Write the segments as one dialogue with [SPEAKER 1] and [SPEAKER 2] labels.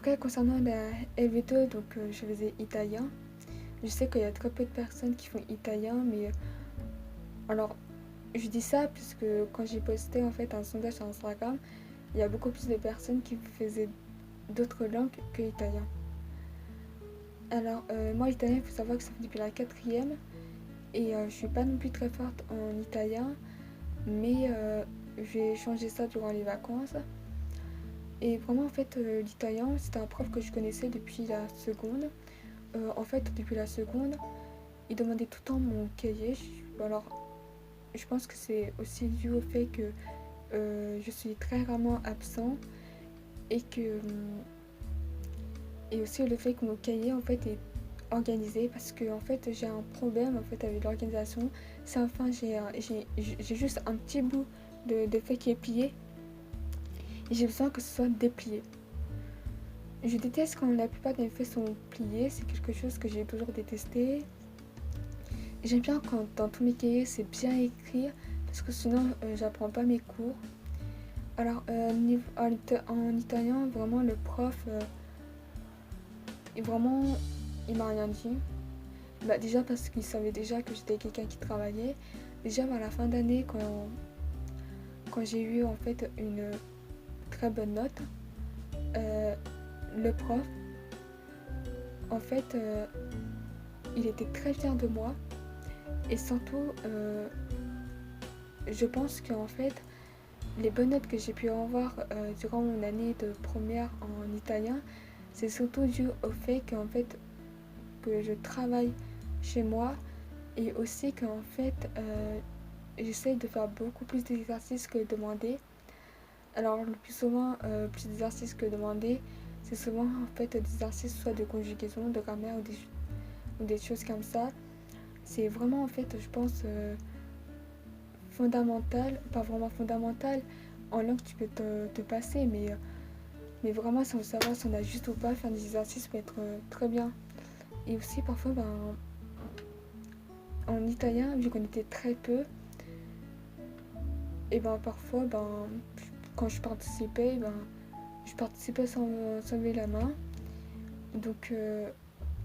[SPEAKER 1] Après, concernant la LV2, donc je faisais italien. Je sais qu'il y a très peu de personnes qui font italien, mais alors je dis ça puisque quand j'ai posté en fait un sondage sur Instagram, il y a beaucoup plus de personnes qui faisaient d'autres langues que italien. Alors moi, l'italien, il faut savoir que ça fait depuis la quatrième et je suis pas non plus très forte en italien, mais j'ai changé ça durant les vacances. Et vraiment, en fait, l'italien, c'était un prof que je connaissais depuis la seconde. En fait, depuis la seconde, il demandait tout le temps mon cahier. Alors, je pense que c'est aussi dû au fait que je suis très rarement absent et que et aussi le fait que mon cahier en fait est organisé parce que en fait j'ai un problème en fait avec l'organisation. C'est enfin j'ai juste un petit bout de feuille qui est plié et j'ai besoin que ce soit déplié. Je déteste quand la plupart des feuilles sont pliées, c'est quelque chose que j'ai toujours détesté. J'aime bien quand dans tous mes cahiers c'est bien écrit parce que sinon j'apprends pas mes cours. Alors en italien vraiment le prof vraiment il m'a rien dit. Bah, déjà parce qu'il savait déjà que j'étais quelqu'un qui travaillait. Déjà à la fin d'année quand j'ai eu en fait une très bonne note, euh, le prof en fait il était très fier de moi et surtout je pense qu'en fait les bonnes notes que j'ai pu avoir durant mon année de première en italien, c'est surtout dû au fait qu'en fait que je travaille chez moi et aussi qu'en fait j'essaye de faire beaucoup plus d'exercices que demandé. Alors le plus souvent, plus d'exercices que demandé, c'est souvent en fait des exercices soit de conjugaison, de grammaire ou des choses comme ça. C'est vraiment en fait, je pense, fondamental, pas vraiment fondamental. En langue, tu peux te passer, mais vraiment, sans savoir si on a juste ou pas, faire des exercices peut être très bien. Et aussi, parfois, ben, en italien, vu qu'on était très peu, et ben parfois, ben, quand je participais sans lever la main. Donc,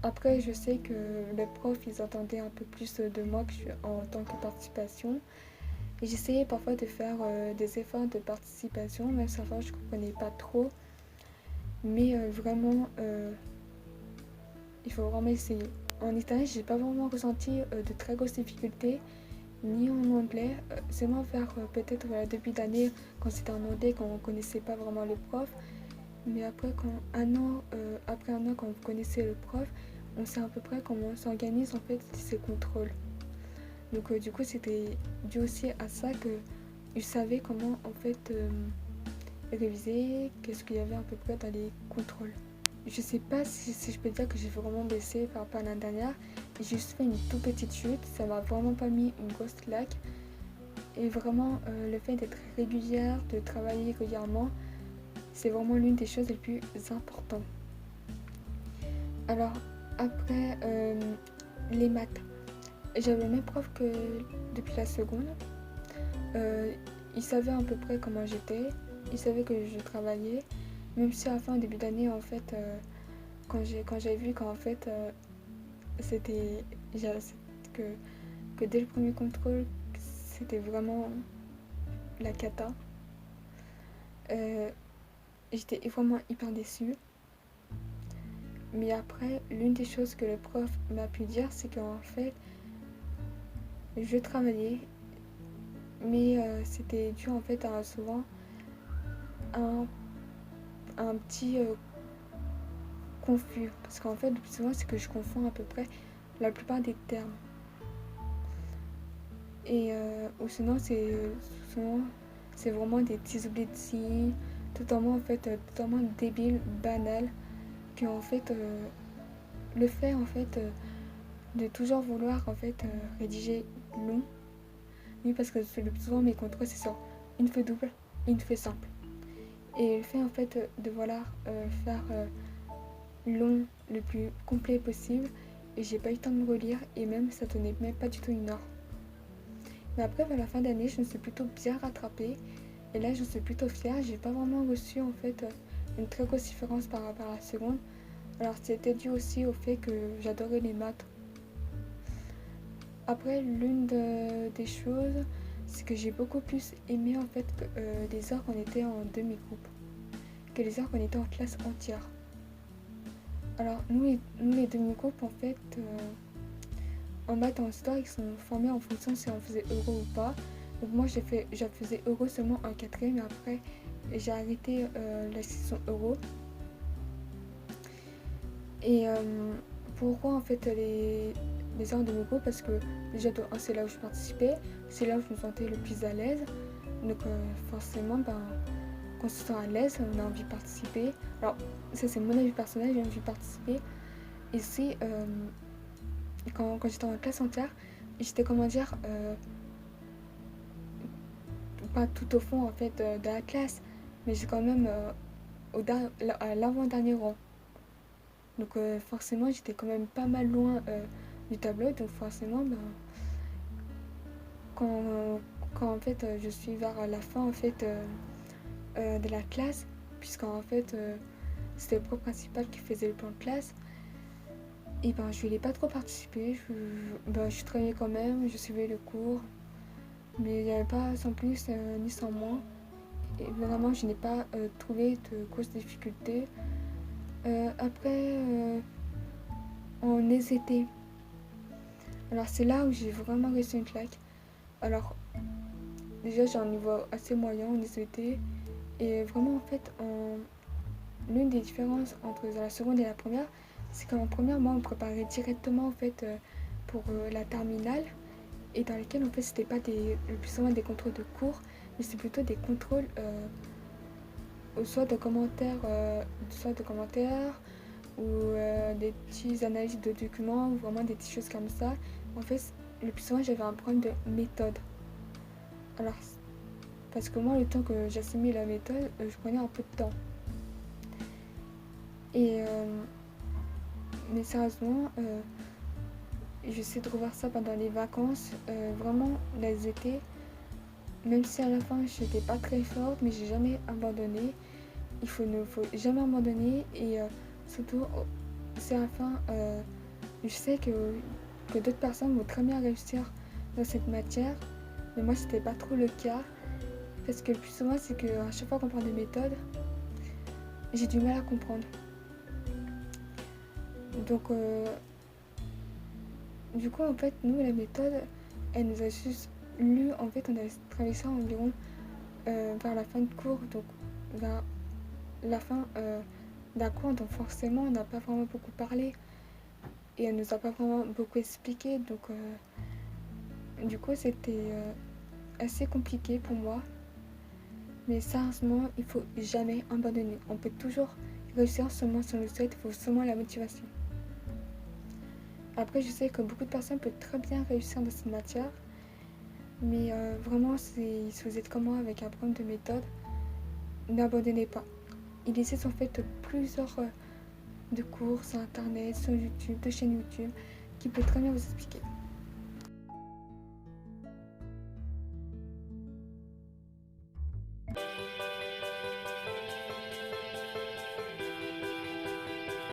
[SPEAKER 1] après, je sais que les profs, ils attendaient un peu plus de moi en tant que participation. Et j'essayais parfois de faire des efforts de participation, même si enfin je ne comprenais pas trop. Mais vraiment, il faut vraiment essayer. En italien, j'ai pas vraiment ressenti de très grosses difficultés, ni en anglais. Seulement vers peut-être la début d'année, quand c'était en anglais, quand on ne connaissait pas vraiment le prof. Mais après, après un an, quand on connaissait le prof, on sait à peu près comment on s'organise en fait ces contrôles. Donc du coup, c'était dû aussi à ça que je savais comment en fait réviser, qu'est-ce qu'il y avait à peu près dans les contrôles. Je sais pas si je peux dire que j'ai vraiment baissé par rapport à l'année dernière. J'ai juste fait une toute petite chute, ça m'a vraiment pas mis une grosse claque. Et vraiment, le fait d'être régulière, de travailler régulièrement, c'est vraiment l'une des choses les plus importantes. Alors, après, les maths. J'avais le même prof que depuis la seconde. Euh, il savait à peu près comment j'étais. Il savait que je travaillais. Même si à la fin, au début d'année, en fait, quand j'ai vu qu'en fait, c'était que, que dès le premier contrôle, c'était vraiment la cata. Euh, J'étais vraiment hyper déçue. Mais après, l'une des choses que le prof m'a pu dire, c'est qu'en fait, je travaillais, mais c'était dû en fait à souvent un, un petit confus. Parce qu'en fait, le plus souvent, c'est que je confonds à peu près la plupart des termes. Et ou souvent, c'est vraiment des petits oublis de signes, totalement en fait, totalement débiles, banals, que en fait, le fait en fait de toujours vouloir en fait rédiger long. Oui, parce que le plus souvent mes contrôles c'est sur une feuille double et une feuille simple. Et le fait en fait de vouloir faire long le plus complet possible, et j'ai pas eu le temps de me relire et même ça tenait même pas du tout une heure. Mais après vers la fin d'année je me suis plutôt bien rattrapée et là je suis plutôt fière. J'ai pas vraiment reçu en fait une très grosse différence par rapport à la seconde. Alors c'était dû aussi au fait que j'adorais les maths. Après, des choses, c'est que j'ai beaucoup plus aimé en fait les heures qu'on était en demi-groupe que les heures qu'on était en classe entière. Alors nous les demi-groupes en fait, en maths et en histoire, ils sont formés en fonction si on faisait euro ou pas. Donc moi je faisais euro seulement en quatrième et après j'ai arrêté la section euro. Et pourquoi en fait les heures de mes groupes? Parce que déjà c'est là où je participais, c'est là où je me sentais le plus à l'aise. Donc forcément, quand on se sent à l'aise, on a envie de participer. Alors ça c'est mon avis personnel, j'ai envie de participer. Et c'est quand j'étais en classe entière, j'étais comment dire, pas tout au fond en fait de la classe, mais j'ai quand même à l'avant-dernier rang. Donc forcément j'étais quand même pas mal loin du tableau, donc forcément quand, quand en fait je suis vers la fin en fait de la classe, puisqu'en fait c'était le prof principal qui faisait le plan de classe, et je voulais pas trop participer, je travaillais quand même, je suivais le cours, mais il n'y avait pas sans plus ni sans moins. Et vraiment je n'ai pas trouvé de grosses difficultés. Après en SVT, alors c'est là où j'ai vraiment réussi une claque. Alors déjà j'ai un niveau assez moyen en SVT et vraiment en fait l'une des différences entre la seconde et la première, c'est qu'en première moi on me préparait directement en fait pour la terminale et dans lesquels en fait c'était pas le plus souvent des contrôles de cours, mais c'est plutôt des contrôles soit de commentaires ou des petites analyses de documents ou vraiment des petites choses comme ça. En fait le plus souvent j'avais un problème de méthode. Alors parce que moi le temps que j'assimile la méthode, je prenais un peu de temps. Et mais sérieusement, j'essaie de revoir ça pendant les vacances. Vraiment, les étés, même si à la fin je n'étais pas très forte, mais j'ai jamais abandonné. Ne faut jamais abandonner et surtout, c'est à la fin, je sais que d'autres personnes vont très bien réussir dans cette matière, mais moi c'était pas trop le cas parce que le plus souvent c'est qu'à chaque fois qu'on parle de méthode, j'ai du mal à comprendre. Donc du coup en fait nous la méthode elle nous a juste lu, en fait on a travaillé ça environ vers la fin de cours, donc vers la fin d'un cours, donc forcément on n'a pas vraiment beaucoup parlé et elle nous a pas vraiment beaucoup expliqué, donc du coup c'était assez compliqué pour moi, mais sérieusement il faut jamais abandonner, on peut toujours réussir seulement si on le souhaite, il faut seulement la motivation. Après je sais que beaucoup de personnes peuvent très bien réussir dans cette matière, mais vraiment si vous êtes comme moi avec un problème de méthode, n'abandonnez pas. Il existe en fait plusieurs de cours sur internet, sur YouTube, de chaînes YouTube qui peuvent très bien vous expliquer.